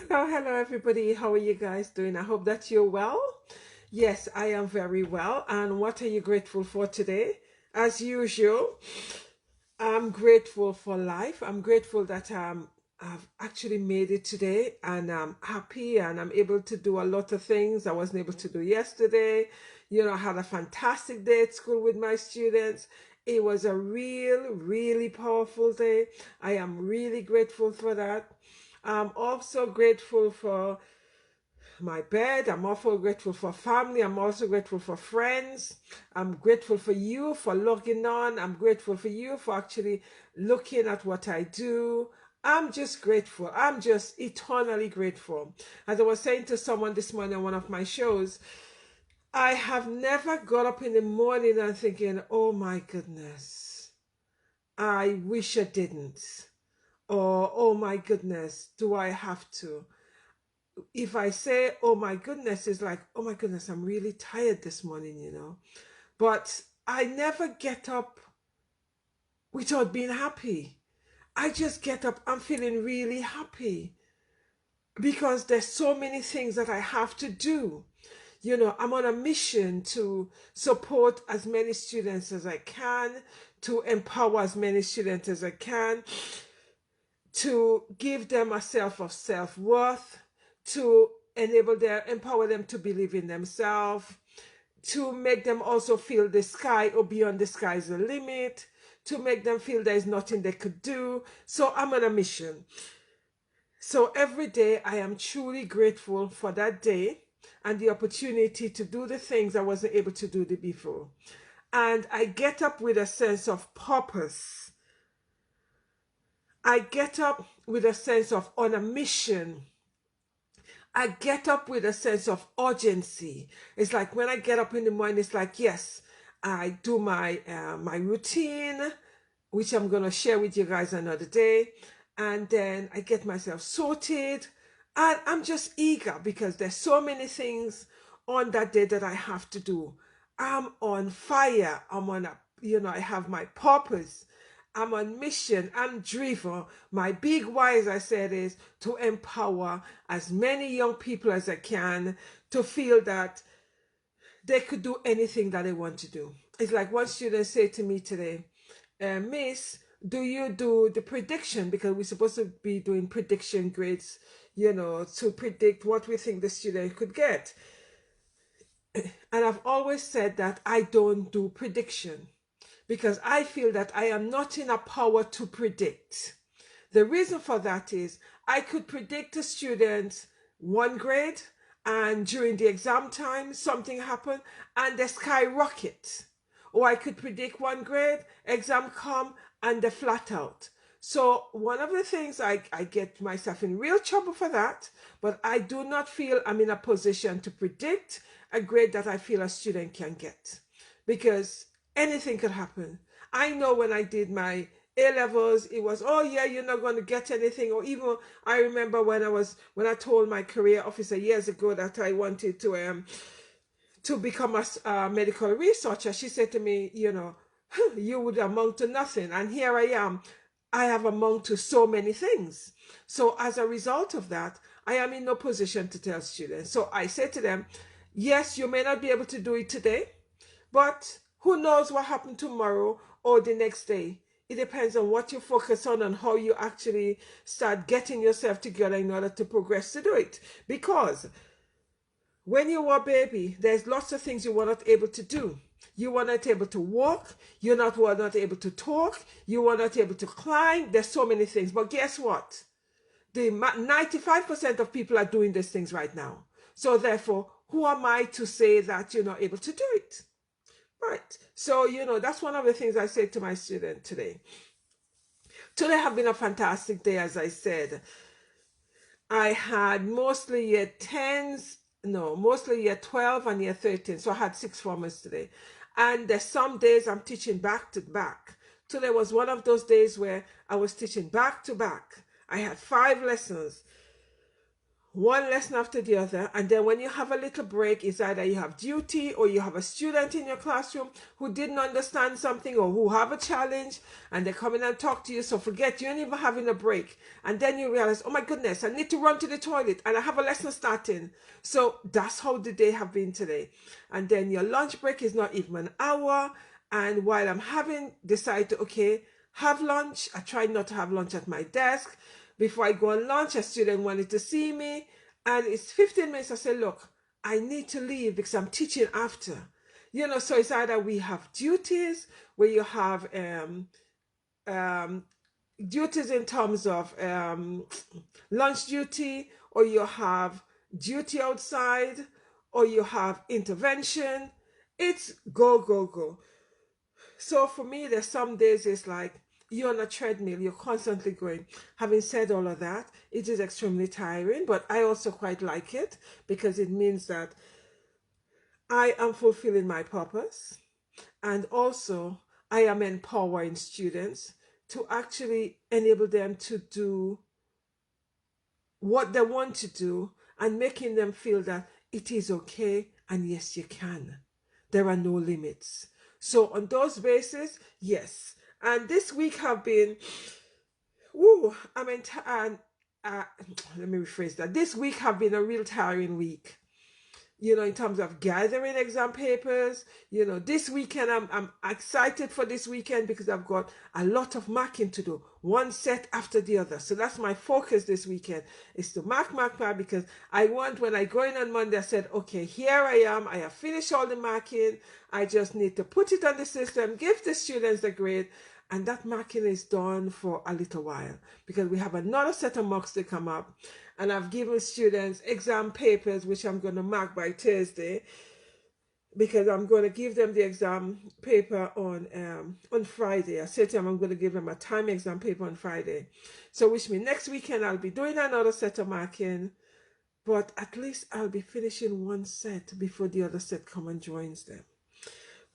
Hello everybody. How are you guys doing? I hope that you're well. Yes, I am very well. And what are you grateful for today? As usual, I'm grateful for life. I'm grateful that I've actually made it today, and I'm happy and I'm able to do a lot of things I wasn't able to do yesterday. I had a fantastic day at school with my students. It was a really powerful day. I am really grateful for that. I'm also grateful for my bed. I'm also grateful for family. I'm also grateful for friends. I'm grateful for you for logging on. I'm grateful for you for actually looking at what I do. I'm just grateful. I'm just eternally grateful. As I was saying to someone this morning on one of my shows, I have never got up in the morning and thinking, oh my goodness, I wish I didn't. Or, oh my goodness, do I have to? If I say, oh my goodness, it's like, oh my goodness, I'm really tired this morning. But I never get up without being happy. I just get up, I'm feeling really happy because there's so many things that I have to do. I'm on a mission to support as many students as I can, to empower as many students as I can, to give them a self of self-worth, to empower them to believe in themselves, to make them also feel the sky or beyond the sky is the limit, to make them feel there is nothing they could do. So I'm on a mission. So every day I am truly grateful for that day and the opportunity to do the things I wasn't able to do the before. And I get up with a sense of purpose. I get up with a sense of on a mission. I get up with a sense of urgency. It's like when I get up in the morning, it's like, yes, I do my routine, which I'm going to share with you guys another day. And then I get myself sorted. And I'm just eager because there's so many things on that day that I have to do. I'm on fire. I have my purpose. I'm on mission. I'm driven. My big why, as I said, is to empower as many young people as I can to feel that they could do anything that they want to do. It's like one student said to me today, Miss, do you do the prediction? Because we're supposed to be doing prediction grades, to predict what we think the student could get. And I've always said that I don't do prediction because I feel that I am not in a power to predict. The reason for that is I could predict a student one grade and during the exam time something happened and they skyrocket. Or I could predict one grade, exam come and they flat out. So one of the things I get myself in real trouble for that, but I do not feel I'm in a position to predict a grade that I feel a student can get because anything could happen. I know when I did my A levels, it was, oh yeah, you're not going to get anything. Or even I remember when I told my career officer years ago that I wanted to become a medical researcher. She said to me, you would amount to nothing. And here I am. I have amounted to so many things. So as a result of that, I am in no position to tell students. So I say to them, yes, you may not be able to do it today, but who knows what happened tomorrow or the next day. It depends on what you focus on and how you actually start getting yourself together in order to progress to do it. Because when you were a baby, there's lots of things you were not able to do. You were not able to walk. Were not able to talk. You were not able to climb. There's so many things. But guess what? The 95% of people are doing these things right now. So therefore, who am I to say that you're not able to do it? Right. So, that's one of the things I said to my student today. Today have been a fantastic day, as I said. I had mostly year 10s, no, mostly year 12 and year 13. So I had 6 formers today. And there's some days I'm teaching back to back. Today was one of those days where I was teaching back to back. I had 5 lessons. one lesson after the other, and then when you have a little break, it's either you have duty or you have a student in your classroom who didn't understand something or who have a challenge, and they come in and talk to you. So forget you ain't even having a break, and then you realize, oh my goodness, I need to run to the toilet and I have a lesson starting. So that's how the day have been today. And then your lunch break is not even an hour, and while I'm having decide to okay have lunch, I try not to have lunch at my desk. Before I go on lunch, a student wanted to see me, and it's 15 minutes. I said, look, I need to leave because I'm teaching after. So it's either we have duties where you have um, duties in terms of lunch duty, or you have duty outside, or you have intervention. It's go, go, go. So for me, there's some days it's like you're on a treadmill, you're constantly going. Having said all of that, it is extremely tiring, but I also quite like it because it means that I am fulfilling my purpose, and also I am empowering students to actually enable them to do what they want to do and making them feel that it is okay and yes, you can. There are no limits. So on those bases, yes. And this week have been, woo, let me rephrase that. This week have been a real tiring week, in terms of gathering exam papers. This weekend, I'm excited for this weekend because I've got a lot of marking to do, one set after the other. So that's my focus this weekend, is to mark, because I want, when I go in on Monday, I said, okay, here I am. I have finished all the marking. I just need to put it on the system, give the students the grade, and that marking is done for a little while because we have another set of mocks to come up, and I've given students exam papers which I'm going to mark by Thursday because I'm going to give them the exam paper on Friday. I said to them I'm going to give them a time exam paper on Friday, so which means next weekend I'll be doing another set of marking, but at least I'll be finishing one set before the other set come and joins them.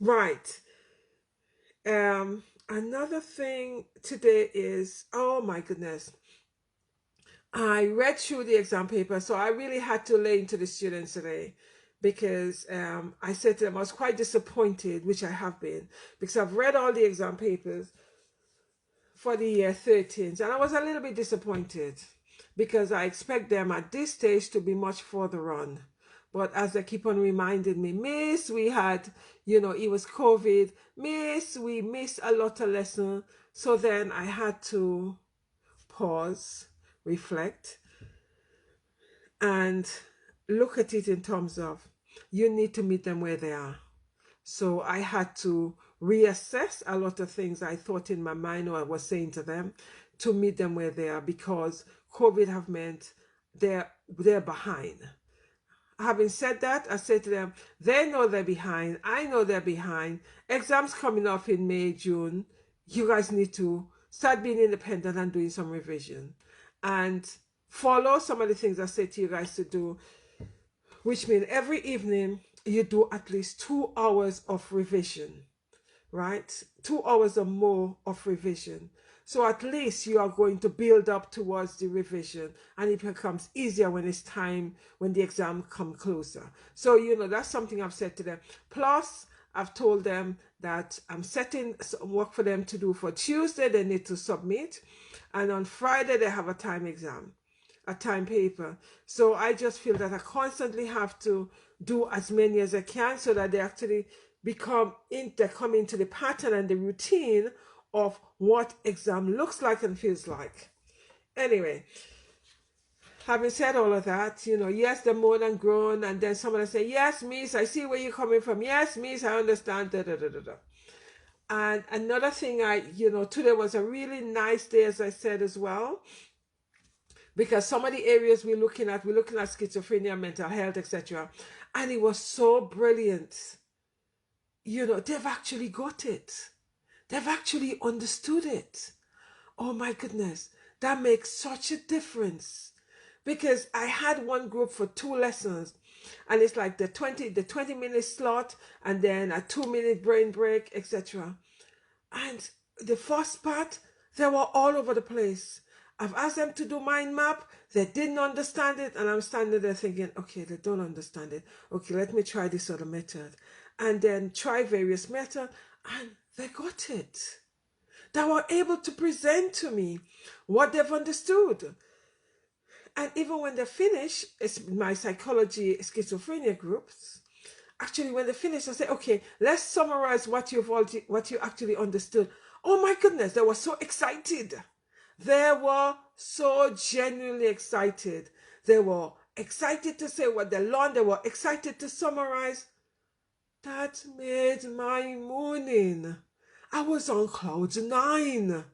Right. Another thing today is, oh my goodness, I read through the exam paper, so I really had to lay into the students today because I said to them I was quite disappointed, which I have been, because I've read all the exam papers for the year 13s, and I was a little bit disappointed because I expect them at this stage to be much further on. But as they keep on reminding me, Miss, we had, it was COVID. Miss, we missed a lot of lessons. So then I had to pause, reflect, and look at it in terms of you need to meet them where they are. So I had to reassess a lot of things I thought in my mind or I was saying to them to meet them where they are, because COVID have meant they're behind. Having said that, I said to them, they know they're behind. I know they're behind. Exams coming up in May, June. You guys need to start being independent and doing some revision. And follow some of the things I said to you guys to do, which means every evening you do at least 2 hours of revision, right? 2 hours or more of revision. So at least you are going to build up towards the revision, and it becomes easier when it's time, when the exam come closer. So, that's something I've said to them. Plus, I've told them that I'm setting some work for them to do for Tuesday. They need to submit. And on Friday, they have a time exam, a time paper. So I just feel that I constantly have to do as many as I can so that they actually they come into the pattern and the routine of what exam looks like and feels like. Anyway, having said all of that, yes, they're more than grown, and then someone will say, yes, Miss, I see where you're coming from. Yes, Miss, I understand. Da, da, da, da, da. And another thing, today was a really nice day, as I said as well, because some of the areas we're looking at schizophrenia, mental health, etc. And it was so brilliant. They've actually got it. They've actually understood it. Oh my goodness, that makes such a difference. Because I had one group for 2 lessons, and it's like the 20-minute slot and then a 2-minute brain break, etc. And the first part, they were all over the place. I've asked them to do mind map. They didn't understand it, and I'm standing there thinking, okay, they don't understand it. Okay, let me try this other method. And then try various methods, and they got it. They were able to present to me what they've understood. And even when they finish, it's my psychology schizophrenia groups. Actually, when they finish, I say, okay, let's summarize what what you actually understood. Oh my goodness, they were so excited. They were so genuinely excited. They were excited to say what they learned. They were excited to summarize. That made my morning. I was on cloud nine.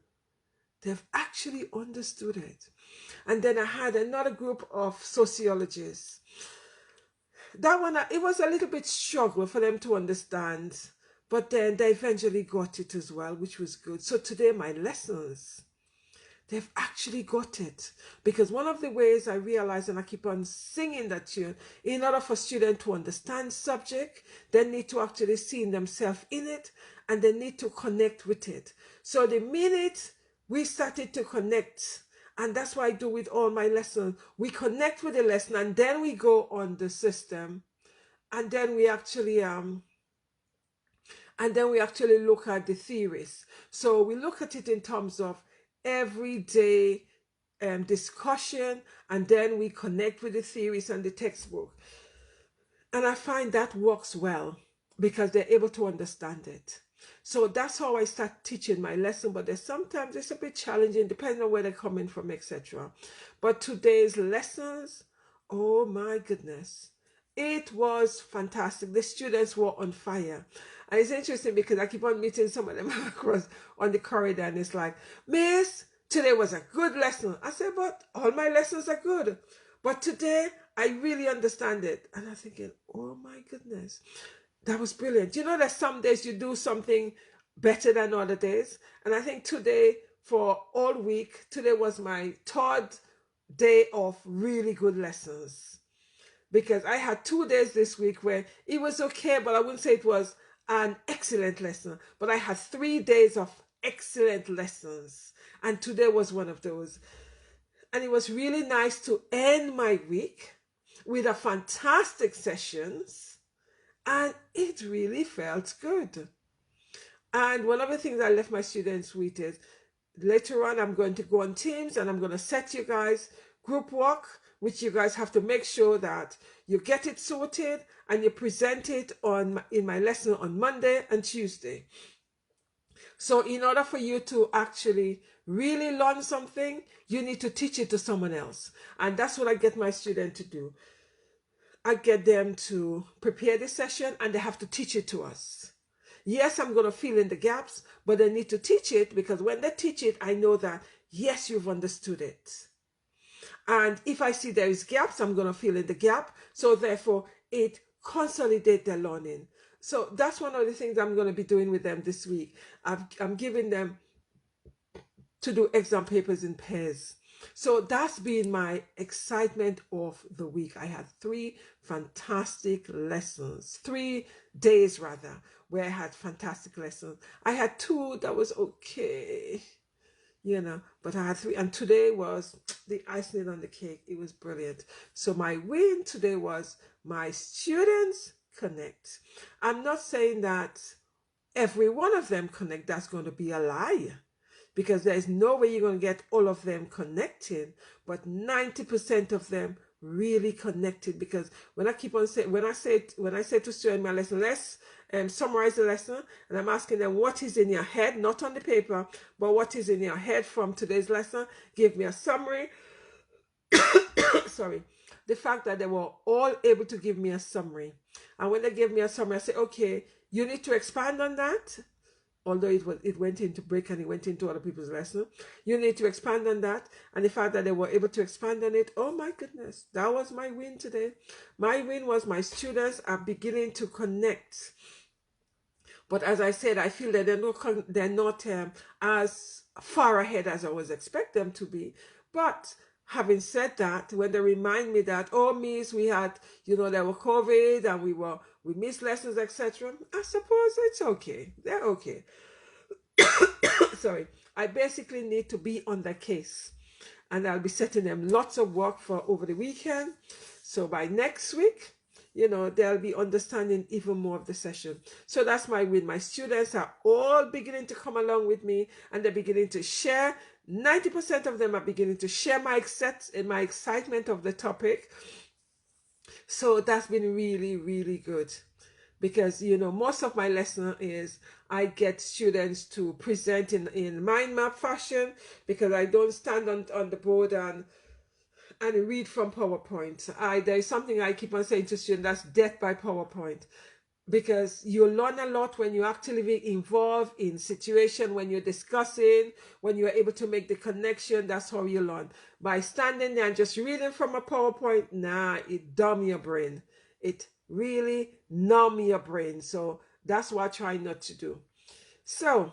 They've actually understood it. And then I had another group of sociologists. That one, it was a little bit struggle for them to understand, but then they eventually got it as well, which was good. So today, my lessons, they've actually got it. Because one of the ways I realize, and I keep on singing that tune, in order for students to understand subject, they need to actually see themselves in it, and they need to connect with it. So the minute we started to connect, and that's what I do with all my lessons, we connect with the lesson, and then we go on the system, and then we actually look at the theories. So we look at it in terms of everyday discussion, and then we connect with the theories and the textbook. And I find that works well because they're able to understand it. So that's how I start teaching my lesson, but there's sometimes it's a bit challenging depending on where they're coming from, etc. But today's lessons, oh my goodness, it was fantastic. The students were on fire. And it's interesting because I keep on meeting some of them across on the corridor, and it's like, Miss, today was a good lesson. I said, but all my lessons are good. But today, I really understand it. And I'm thinking, oh my goodness, that was brilliant. You know that some days you do something better than other days. And I think today, for all week, today was my third day of really good lessons. Because I had 2 days this week where it was okay, but I wouldn't say it was an excellent lesson. But I had 3 days of excellent lessons. And today was one of those. And it was really nice to end my week with a fantastic sessions, and it really felt good. And one of the things I left my students with is later on I'm going to go on Teams and I'm going to set you guys group work, which you guys have to make sure that you get it sorted and you present it in my lesson on Monday and Tuesday. So in order for you to actually really learn something, you need to teach it to someone else. And that's what I get my students to do. I get them to prepare the session and they have to teach it to us. Yes, I'm going to fill in the gaps, but they need to teach it because when they teach it, I know that, yes, you've understood it. And if I see there is gaps, I'm going to fill in the gap. So therefore, it consolidates their learning. So that's one of the things I'm going to be doing with them this week. I'm giving them to do exam papers in pairs. So that's been my excitement of the week. I had 3 fantastic lessons, 3 days rather, where I had fantastic lessons. I had 2 that was okay, but I had 3, and today was the icing on the cake. It was brilliant. So my win today was my students connect. I'm not saying that every one of them connect. That's going to be a lie, because there's no way you're going to get all of them connecting, but 90% of them really connected. Because when I keep on saying, when I say to students in my lesson, let's summarize the lesson, and I'm asking them what is in your head, not on the paper, but what is in your head from today's lesson. Give me a summary. Sorry. The fact that they were all able to give me a summary, and when they gave me a summary, I say, okay, you need to expand on that. Although it went into break and it went into other people's lesson, you need to expand on that. And the fact that they were able to expand on it, oh my goodness, that was my win today. My win was my students are beginning to connect. But as I said, I feel that they're not as far ahead as I was expect them to be. But having said that, when they remind me that, oh, Miss, we had, there were COVID and we missed lessons, etc., I suppose it's okay. They're okay. Sorry. I basically need to be on the case. and I'll be setting them lots of work for over the weekend. So by next week, they'll be understanding even more of the session. So that's my win. My students are all beginning to come along with me, and they're beginning to share. 90% of them are beginning to share my excitement of the topic. So that's been really, really good, because most of my lesson is I get students to present in mind map fashion, because I don't stand on the board and read from PowerPoint. There is something I keep on saying to students: that's death by PowerPoint, because you learn a lot when you actually involved in situation, when you're discussing, when you're able to make the connection. That's how you learn. By standing there and just reading from a PowerPoint, it dumb your brain. It really numb your brain. So that's what I try not to do. So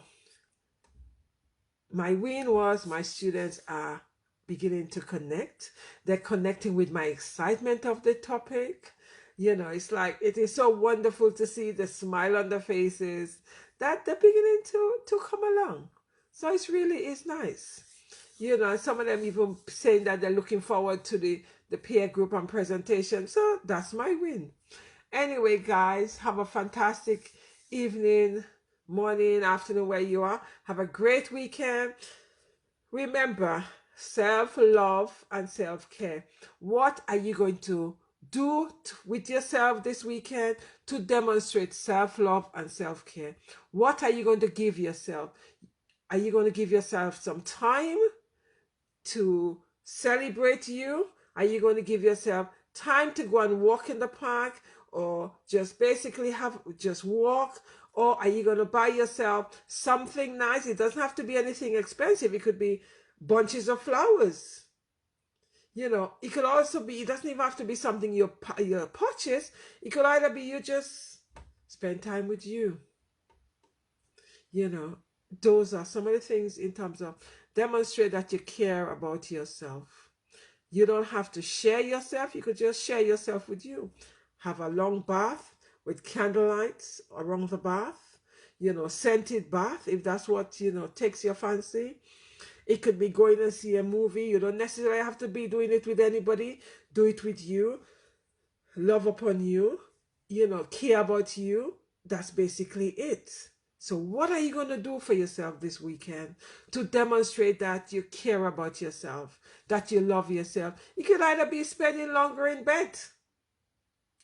my win was my students are beginning to connect. They're connecting with my excitement of the topic. It's like, it is so wonderful to see the smile on their faces, that they're beginning to come along. So it really is nice. Some of them even saying that they're looking forward to the peer group and presentation. So that's my win. Anyway, guys, have a fantastic evening, morning, afternoon, where you are. Have a great weekend. Remember, self-love and self-care. What are you going to do with yourself this weekend to demonstrate self-love and self-care? What are you going to give yourself? Are you going to give yourself some time to celebrate you? Are you going to give yourself time to go and walk in the park, or just basically just walk? Or are you going to buy yourself something nice? It doesn't have to be anything expensive. It could be bunches of flowers. It could also be, it doesn't even have to be something you purchase. It could either be you just spend time with you. Those are some of the things in terms of demonstrate that you care about yourself. You don't have to share yourself. You could just share yourself with you. Have a long bath with candlelights around the bath, scented bath, if that's what, takes your fancy. It could be going and see a movie. You don't necessarily have to be doing it with anybody. Do it with you. Love upon you. Care about you. That's basically it. So what are you going to do for yourself this weekend to demonstrate that you care about yourself, that you love yourself? It could either be spending longer in bed.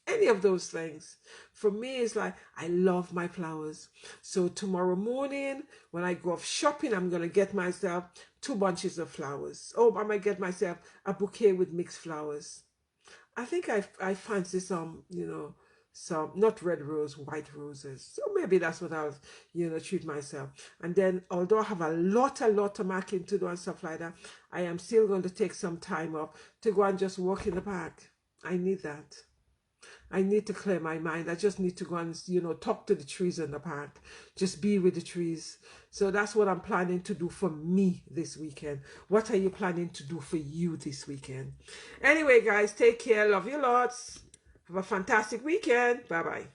Any of those things. For me, it's like, I love my flowers. So tomorrow morning, when I go off shopping, I'm going to get myself 2 bunches of flowers. Oh, I might get myself a bouquet with mixed flowers. I think I fancy some, some, not red rose, white roses. So maybe that's what I'll, treat myself. And then, although I have a lot of marking to do and stuff like that, I am still going to take some time off to go and just walk in the park. I need that. I need to clear my mind. I just need to go and, talk to the trees in the park. Just be with the trees. So that's what I'm planning to do for me this weekend. What are you planning to do for you this weekend? Anyway, guys, take care. Love you lots. Have a fantastic weekend. Bye-bye.